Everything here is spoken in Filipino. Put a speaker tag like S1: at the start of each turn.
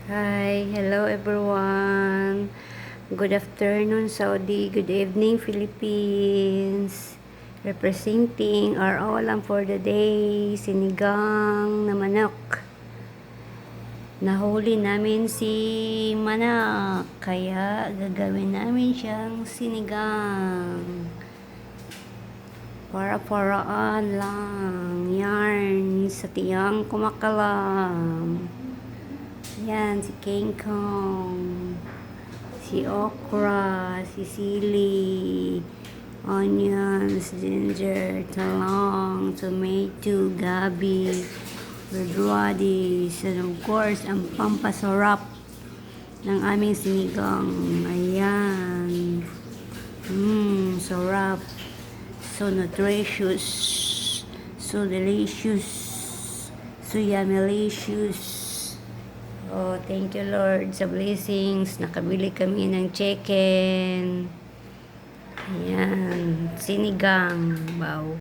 S1: Hi, hello everyone. Good afternoon, Saudi. Good evening, Philippines. Representing our ulam for the day, sinigang na manok. Nahuli namin si manok, kaya gagawin namin siyang sinigang. Para-paraan lang. Yarn sa tiyang kumakalam. Yan, si King Kong, si okra, si sili, onions, ginger, talong, tomato, gabi, red radish, and of course, ang pampasarap ng aming sinigang. Ayan. Sarap. So nutritious. So delicious. So yummy-licious. Oh, thank you Lord sa blessings. Nakabili kami ng chicken. Ayan, sinigang. Wow.